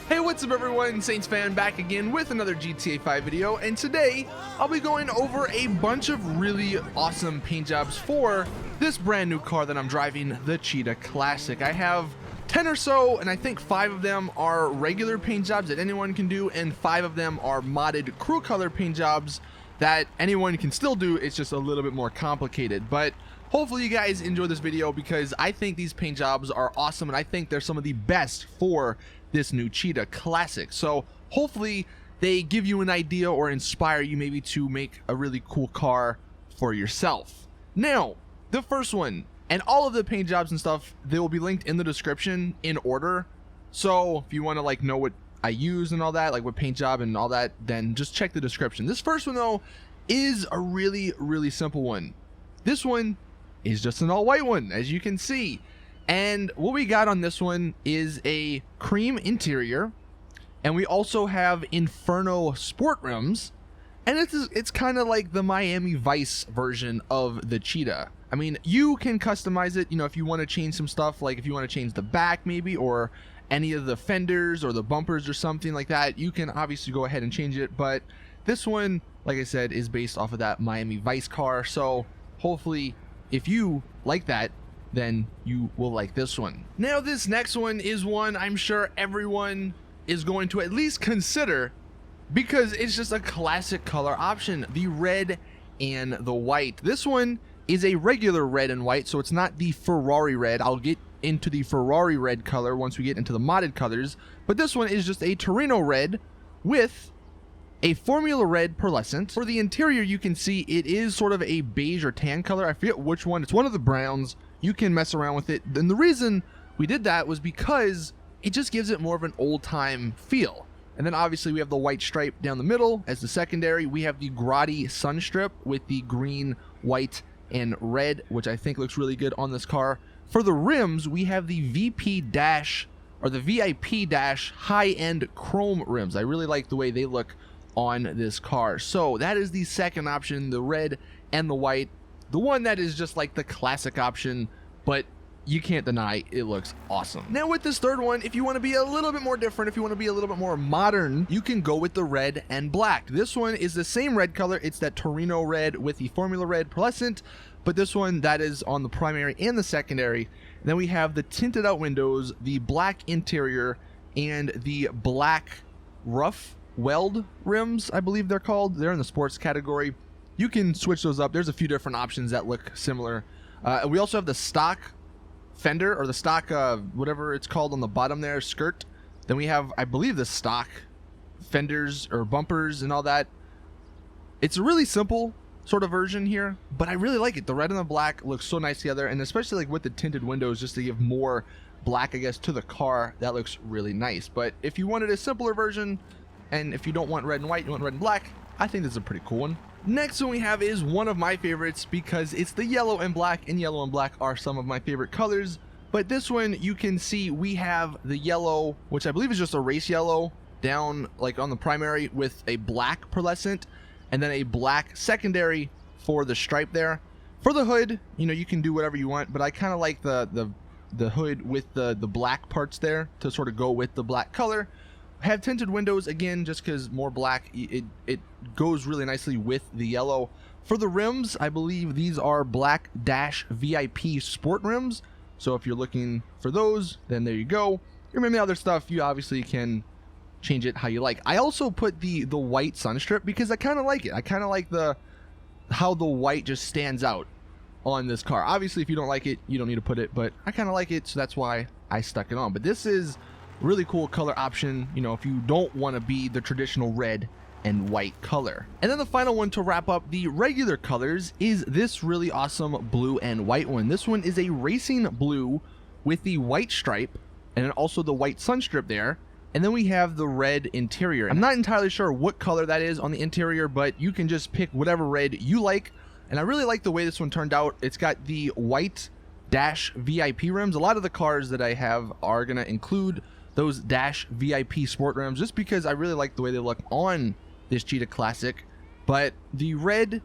Hey, what's up everyone, Saints fan back again with another GTA 5 video, and today I'll be going over a bunch of really awesome paint jobs for this brand new car that I'm driving, the Cheetah Classic. I have 10 or so, and I think 5 of them are regular paint jobs that anyone can do, and 5 of them are modded crew color paint jobs that anyone can still do. It's just a little bit more complicated, but hopefully you guys enjoy this video because I think these paint jobs are awesome, and I think they're some of the best for this new Cheetah Classic. So hopefully they give you an idea or inspire you maybe to make a really cool car for yourself. Now, the first one, and all of the paint jobs and stuff, they will be linked in the description in order. So if you want to like know what I use and all that, like what paint job and all that, then just check the description. This first one though is a really simple one. This one is just an all white one, as you can see. And what we got on this one is a cream interior, and we also have Inferno sport rims, and it's kind of like the Miami Vice version of the Cheetah. I mean, you can customize it, you know, if you want to change some stuff, like if you want to change the back maybe, or any of the fenders or the bumpers or something like that, you can obviously go ahead and change it. But this one, like I said, is based off of that Miami Vice car, so hopefully if you like that, then you will like this one. Now this next one is one I'm sure everyone is going to at least consider because it's just a classic color option, the red and the white. This one is a regular red and white, so it's not the Ferrari red. I'll get into the Ferrari red color once we get into the modded colors, but this one is just a Torino red with a Formula Red pearlescent. For the interior, you can see it is sort of a beige or tan color. I forget which one. It's one of the browns. You can mess around with it. And the reason we did that was because it just gives it more of an old time feel. And then obviously we have the white stripe down the middle as the secondary. We have the Grotti sun strip with the green, white, and red, which I think looks really good on this car. For the rims, we have the VP dash or the VIP dash high-end chrome rims. I really like the way they look on this car. So that is the second option, the red and the white. The one that is just like the classic option, but you can't deny it looks awesome. Now with this third one, if you want to be a little bit more different, if you want to be a little bit more modern, you can go with the red and black. This one is the same red color. It's that Torino red with the Formula Red pearlescent, but this one that is on the primary and the secondary. And then we have the tinted out windows, the black interior, and the black rough weld rims, I believe they're called. They're in the sports category. You can switch those up. There's a few different options that look similar. We also have the stock fender, or the stock whatever it's called on the bottom there, skirt. Then we have, I believe, the stock fenders or bumpers and all that. It's a really simple sort of version here, but I really like it. The red and the black look so nice together, and especially like with the tinted windows, just to give more black, I guess, to the car, that looks really nice. But if you wanted a simpler version, and if you don't want red and white, you want red and black, I think this is a pretty cool one. Next one we have is one of my favorites because it's the yellow and black, and yellow and black are some of my favorite colors. But this one, you can see we have the yellow, which I believe is just a race yellow, down like on the primary with a black pearlescent, and then a black secondary for the stripe there. For the hood, you know, you can do whatever you want, but I kind of like the hood with the black parts there to sort of go with the black color. Have tinted windows again, just because more black, it goes really nicely with the yellow. For the rims, I believe these are black dash VIP sport rims, so if you're looking for those, then there you go. Remember the other stuff, you obviously can change it how you like. I also put the white sun strip because I kind of like it. I kind of like how the white just stands out on this car. Obviously if you don't like it, you don't need to put it, but I kind of like it, so that's why I stuck it on. But this is really cool color option, you know, if you don't want to be the traditional red and white color. And then the final one to wrap up the regular colors is this really awesome blue and white one. This one is a racing blue with the white stripe and then also the white sun strip there. And then we have the red interior. I'm not entirely sure what color that is on the interior, but you can just pick whatever red you like. And I really like the way this one turned out. It's got the white dash VIP rims. A lot of the cars that I have are going to include those dash VIP sport rims just because I really like the way they look on this Cheetah Classic. But the red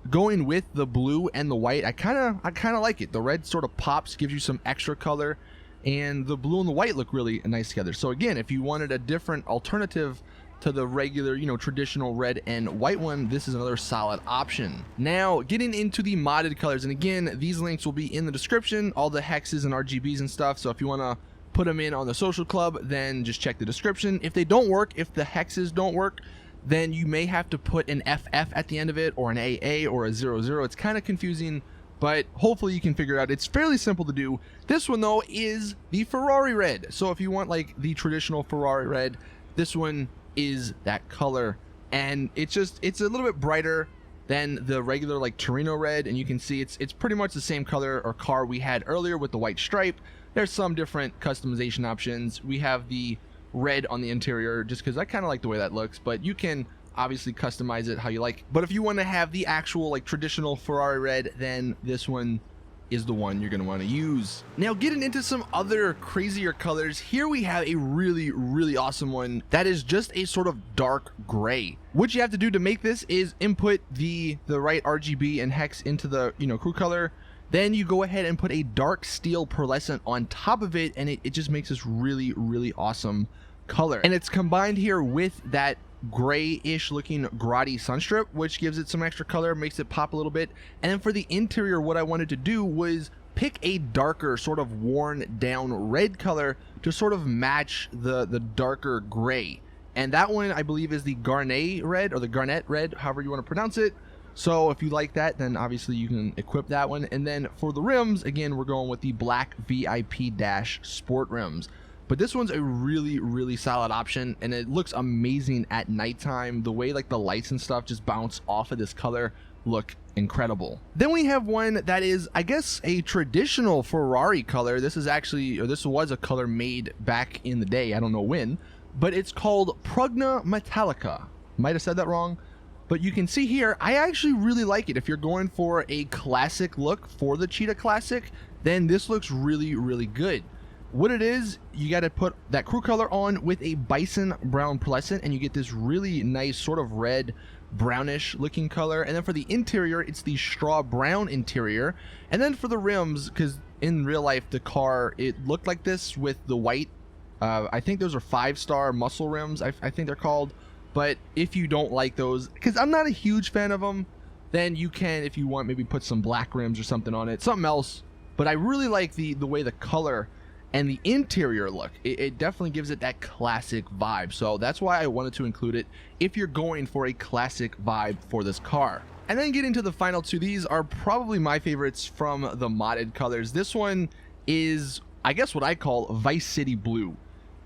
going with the blue and the white, I kind of like it. The red sort of pops, gives you some extra color, and the blue and the white look really nice together. So again, if you wanted a different alternative to the regular, traditional red and white one, this is another solid option. Now, getting into the modded colors, and again, these links will be in the description, all the hexes and RGBs and stuff. So if you want to put them in on the social club, then just check the description. If they don't work, if the hexes don't work, then you may have to put an FF at the end of it, or an AA, or a 00. It's kind of confusing, but hopefully you can figure it out. It's fairly simple to do. This one though is the Ferrari red. So if you want like the traditional Ferrari red, this one is that color, and it's a little bit brighter than the regular like Torino red, and you can see it's pretty much the same color or car we had earlier with the white stripe. There's some different customization options. We have the red on the interior just because I kind of like the way that looks, but you can obviously customize it how you like. But if you want to have the actual like traditional Ferrari red, then this one is the one you're going to want to use. Now, getting into some other crazier colors, here we have a really awesome one that is just a sort of dark gray. What you have to do to make this is input the right RGB and hex into the crew color. Then you go ahead and put a dark steel pearlescent on top of it, and it just makes this really awesome color. And it's combined here with that grayish looking Grotti Sunstrip, which gives it some extra color, makes it pop a little bit. And then for the interior, what I wanted to do was pick a darker, sort of worn down red color to sort of match the darker gray. And that one I believe is the Garnet red, or the Garnet red, however you want to pronounce it. So if you like that, then obviously you can equip that one. And then for the rims, again, we're going with the black VIP Dash Sport rims. But this one's a really solid option, and it looks amazing at nighttime. The way like the lights and stuff just bounce off of this color look incredible. Then we have one that is, I guess, a traditional Ferrari color. This is actually, or this was a color made back in the day, I don't know when, but it's called Prugna Metallica. Might have said that wrong, but you can see here, I actually really like it. If you're going for a classic look for the Cheetah Classic, then this looks really good. What it is, you got to put that crew color on with a bison brown pearlescent, and you get this really nice sort of red brownish looking color. And then for the interior, it's the straw brown interior. And then for the rims, because in real life the car, it looked like this with the white, I think those are 5-star muscle rims, I think they're called. But if you don't like those, because I'm not a huge fan of them, then you can, if you want, maybe put some black rims or something on it, something else. But I really like the way the color and the interior look. It definitely gives it that classic vibe. So that's why I wanted to include it if you're going for a classic vibe for this car. And then getting to the final two, these are probably my favorites from the modded colors. This one is, I guess, what I call Vice City Blue.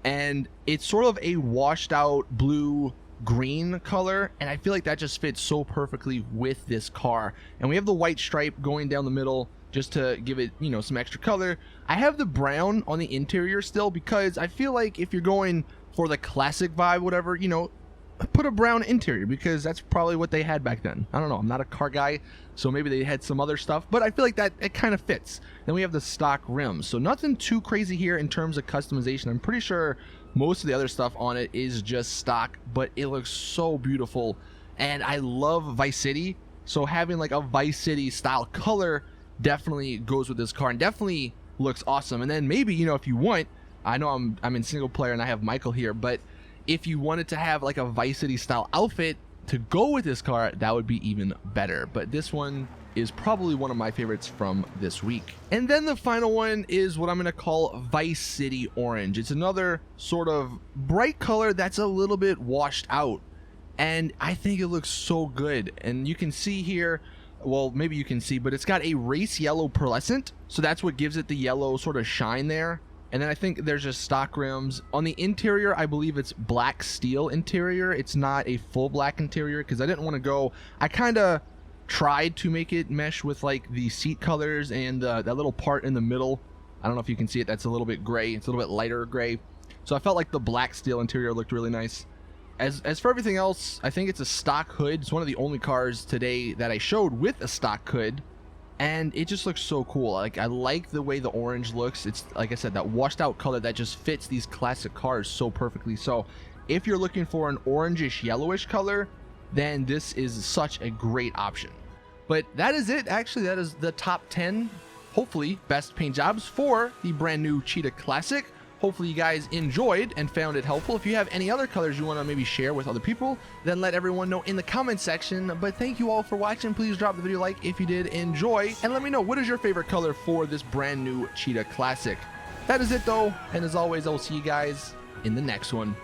And it's sort of a washed out blue green color, and I feel like that just fits so perfectly with this car. And we have the white stripe going down the middle just to give it, some extra color. I have the brown on the interior still, because I feel like if you're going for the classic vibe, whatever, put a brown interior, because that's probably what they had back then. I don't know, I'm not a car guy, so maybe they had some other stuff, but I feel like that it kind of fits. Then we have the stock rims, so nothing too crazy here in terms of customization. I'm pretty sure most of the other stuff on it is just stock, but it looks so beautiful, and I love Vice City, so having like a Vice City style color definitely goes with this car and definitely looks awesome. And then maybe, if you want, I know I'm in single player and I have Michael here, but if you wanted to have like a Vice City style outfit to go with this car, that would be even better. But this one is probably one of my favorites from this week. And then the final one is what I'm going to call Vice City Orange. It's another sort of bright color that's a little bit washed out, and I think it looks so good. And you can see here, well, maybe you can see, but it's got a race yellow pearlescent, so that's what gives it the yellow sort of shine there. And then I think there's just stock rims. On the interior, I believe it's black steel interior. It's not a full black interior, because I didn't want to go, I kind of tried to make it mesh with like the seat colors and that little part in the middle. I don't know if you can see it, that's a little bit gray, it's a little bit lighter gray. So I felt like the black steel interior looked really nice. As for everything else, I think it's a stock hood. It's one of the only cars today that I showed with a stock hood, and it just looks so cool. Like, I like the way the orange looks. It's, like I said, that washed out color that just fits these classic cars so perfectly. So if you're looking for an orangish yellowish color, then this is such a great option. But that is it. Actually, that is the top 10 hopefully best paint jobs for the brand new Cheetah Classic. Hopefully you guys enjoyed and found it helpful. If you have any other colors you want to maybe share with other people, then let everyone know in the comment section. But thank you all for watching. Please drop the video a like if you did enjoy, and let me know what is your favorite color for this brand new Cheetah Classic. That is it though, and as always, I will see you guys in the next one.